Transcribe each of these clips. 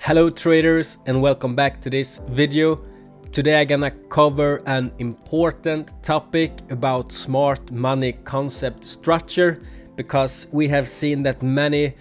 Hello traders and welcome back to this video. Today I'm gonna cover an important topic about smart money concept structure, because we have seen that many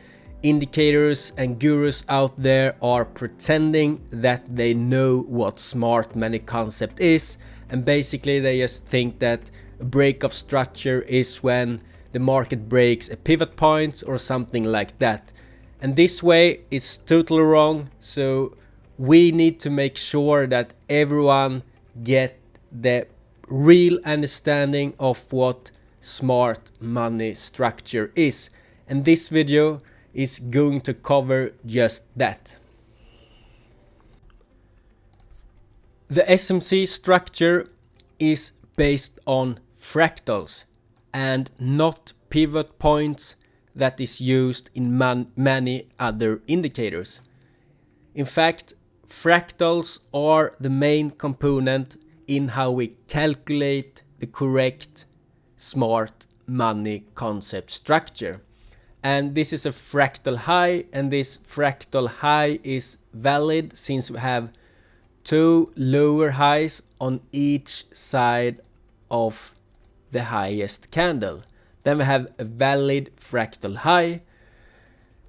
indicators and gurus out there are pretending that they know what smart money concept is, and basically they just think that a break of structure is when the market breaks a pivot point or something like that. And this way is totally wrong, so we need to make sure that everyone get the real understanding of what smart money structure is. And this video is going to cover just that. The SMC structure is based on fractals and not pivot points that is used in many other indicators. In fact, fractals are the main component in how we calculate the correct smart money concept structure. And this is a fractal high, and this fractal high is valid since we have two lower highs on each side of the highest candle. Then we have a valid fractal high,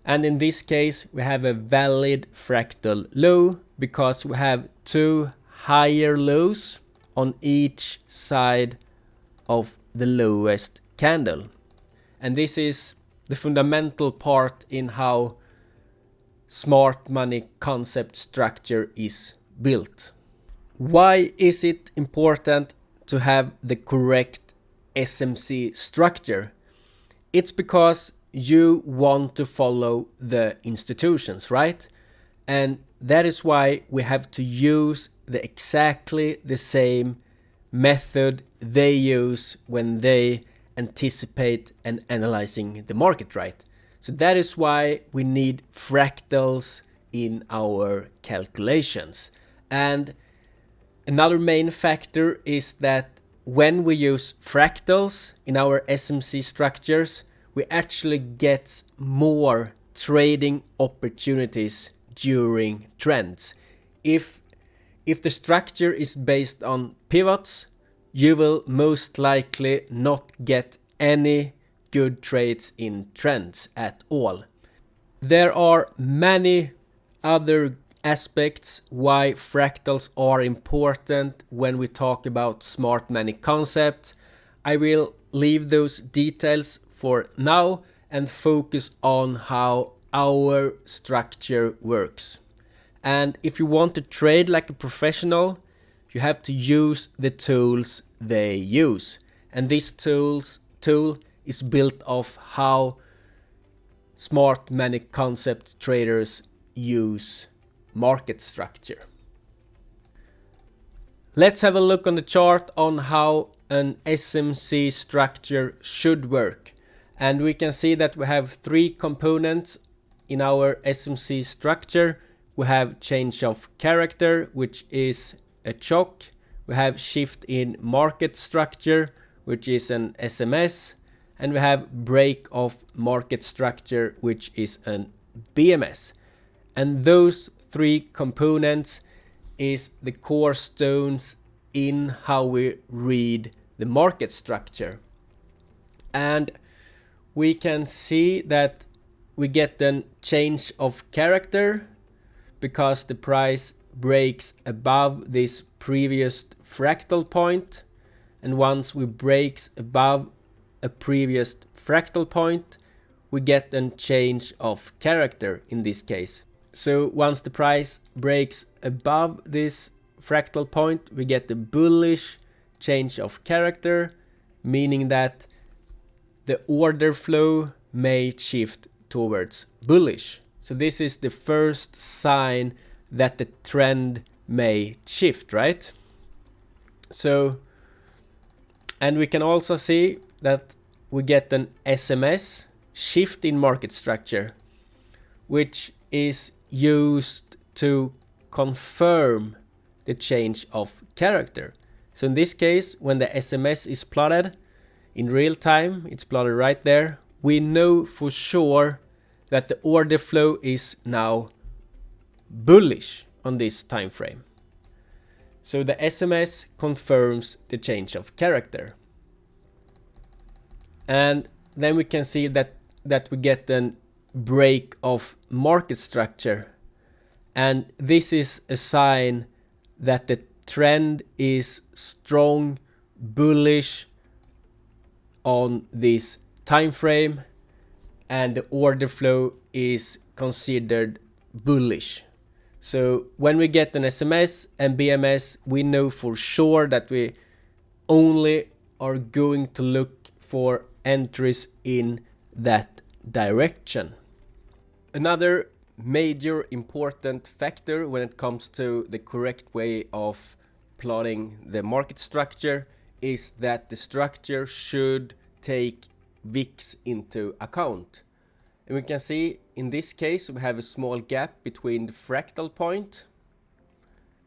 and in this case we have a valid fractal low because we have two higher lows on each side of the lowest candle. And this is the fundamental part in how smart money concept structure is built. Why is it important to have the correct SMC structure? It's because you want to follow the institutions, right? And that is why we have to use exactly the same method they use when they anticipate and analyzing the market, right? So that is why we need fractals in our calculations. And another main factor is that when we use fractals in our SMC structures, we actually get more trading opportunities during trends. If the structure is based on pivots, you will most likely not get any good trades in trends at all. There are many other aspects why fractals are important when we talk about smart money concept. I will leave those details for now and focus on how our structure works. And if you want to trade like a professional, you have to use the tools they use. And this tool is built off how smart money concept traders use market structure. Let's have a look on the chart on how an SMC structure should work. And we can see that we have three components in our SMC structure. We have change of character, which is a CHoCH. We have shift in market structure, which is an SMS. And we have break of market structure, which is an BMS. And those three components is the core stones in how we read the market structure. And we can see that we get a change of character because the price breaks above this previous fractal point, and once we breaks above a previous fractal point, we get a change of character in this case. So once the price breaks above this fractal point, we get a bullish change of character, meaning that the order flow may shift towards bullish. So this is the first sign that the trend may shift, right? So, and we can also see that we get an SMS, shift in market structure, which is used to confirm the change of character. So in this case, when the SMS is plotted in real time, it's plotted right there, we know for sure that the order flow is now bullish on this time frame. So the SMS confirms the change of character. And then we can see that we get a break of market structure. And this is a sign that the trend is strong, bullish on this time frame, and the order flow is considered bullish. So when we get an SMS and BMS, we know for sure that we only are going to look for entries in that direction. Another major important factor when it comes to the correct way of plotting the market structure is that the structure should take wicks into account. And we can see in this case we have a small gap between the fractal point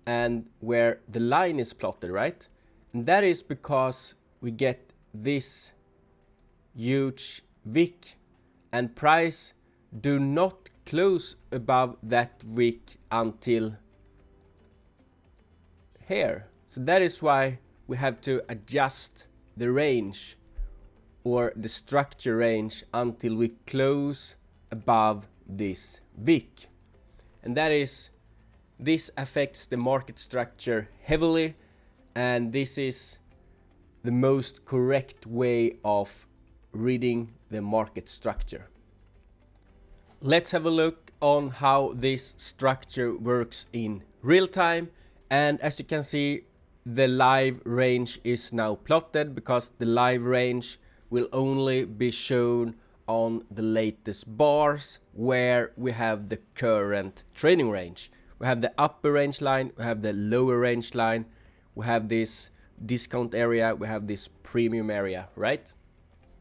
and where the line is plotted, right? And that is because we get this huge wick, and price do not close above that wick until here. So that is why we have to adjust the range or the structure range until we close above this wick. And this affects the market structure heavily, and this is the most correct way of reading the market structure. Let's have a look on how this structure works in real time. And as you can see, the live range is now plotted because the live range will only be shown on the latest bars where we have the current trading range. We have the upper range line, we have the lower range line, we have this discount area, we have this premium area, right?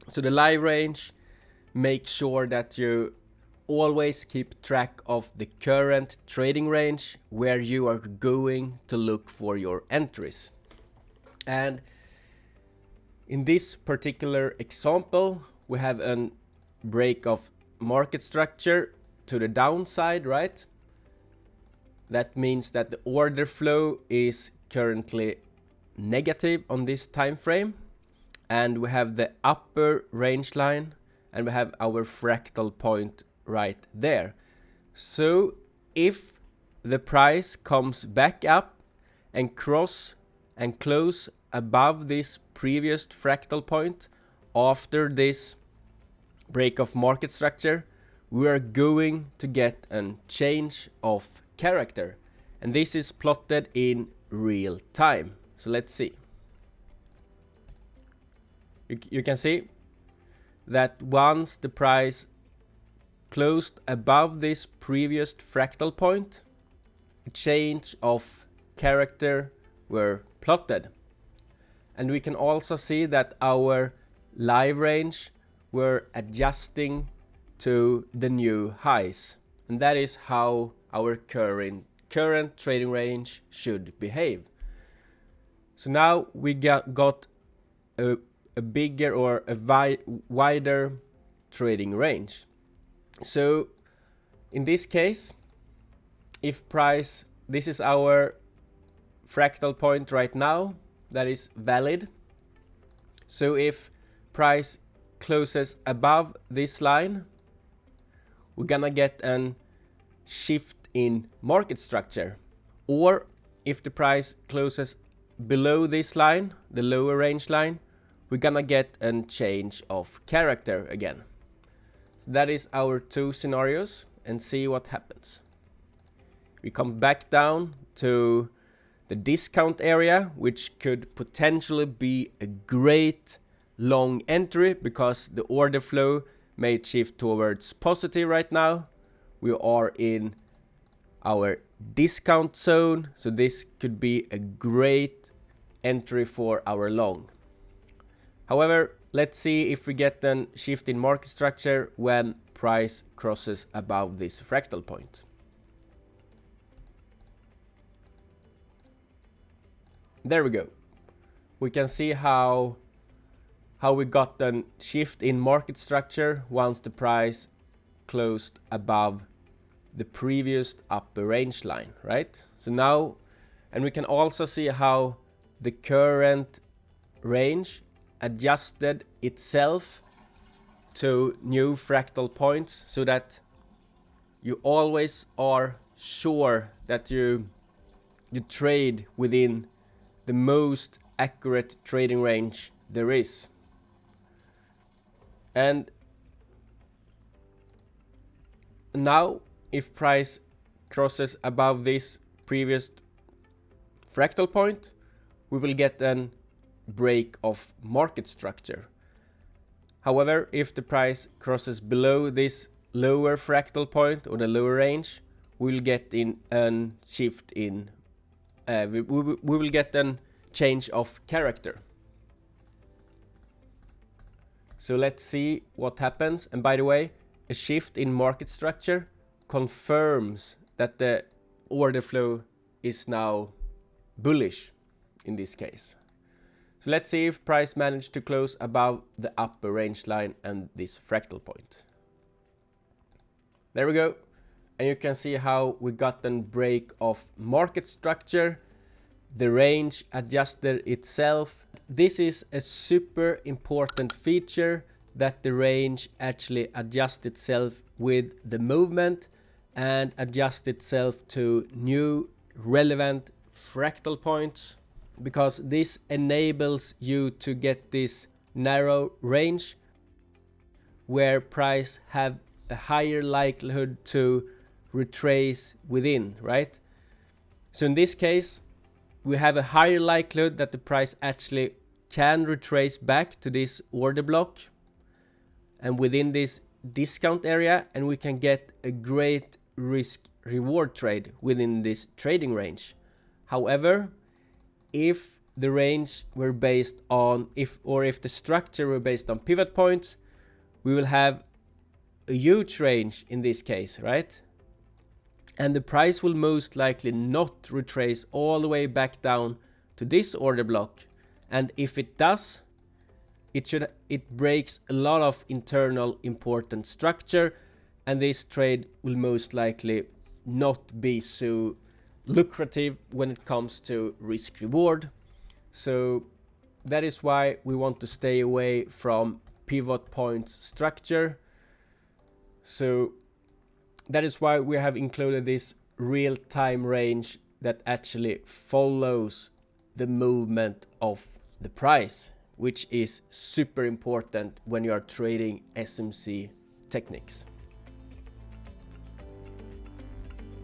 So the live range makes sure that you always keep track of the current trading range where you are going to look for your entries. And in this particular example, we have a break of market structure to the downside, right? That means that the order flow is currently negative on this time frame, and we have the upper range line and we have our fractal point right there. So if the price comes back up and cross and close above this previous fractal point after this break of market structure, we are going to get a change of character, and this is plotted in real time. So let's see. You can see that once the price closed above this previous fractal point, a change of character were plotted. And we can also see that our live range were adjusting to the new highs. And that is how our current trading range should behave. So now we got a bigger or a wider trading range. So in this case, if price, this is our fractal point right now, that is valid. So if price closes above this line, we're gonna get a shift in market structure. Or if the price closes below this line, the lower range line, we're gonna get a change of character again. So that is our two scenarios, and see what happens. We come back down to the discount area, which could potentially be a great long entry because the order flow may shift towards positive right now. We are in our discount zone, so this could be a great entry for our long. However, let's see if we get a shift in market structure when price crosses above this fractal point. There we go. We can see how we got a shift in market structure once the price closed above the previous upper range line, right? So now, and we can also see how the current range adjusted itself to new fractal points, so that you always are sure that you trade within the most accurate trading range there is. And now if price crosses above this previous fractal point, we will get a break of market structure. However, if the price crosses below this lower fractal point or the lower range, we will get in a shift in we will get a change of character. So let's see what happens. And by the way, a shift in market structure confirms that the order flow is now bullish in this case. So let's see if price managed to close above the upper range line and this fractal point. There we go. And you can see how we got a break of market structure. The range adjusted itself. This is a super important feature, that the range actually adjusts itself with the movement and adjusts itself to new relevant fractal points, because this enables you to get this narrow range where price have a higher likelihood to retrace within, right? So in this case, we have a higher likelihood that the price actually can retrace back to this order block and within this discount area, and we can get a great risk reward trade within this trading range. However, if the range were based on if the structure were based on pivot points, we will have a huge range in this case, right? And the price will most likely not retrace all the way back down to this order block. And if it does, it breaks a lot of internal important structure, and this trade will most likely not be so lucrative when it comes to risk reward. So that is why we want to stay away from pivot points structure. So that is why we have included this real-time range that actually follows the movement of the price, which is super important when you are trading SMC techniques.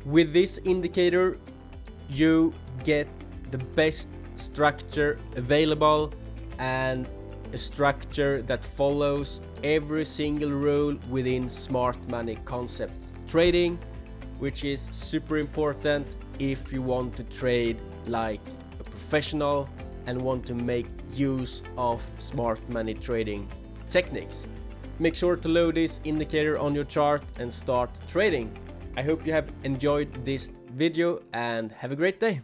With this indicator, you get the best structure available, and a structure that follows every single rule within smart money concepts trading, which is super important if you want to trade like a professional and want to make use of smart money trading techniques. Make sure to load this indicator on your chart and start trading. I hope you have enjoyed this video and have a great day.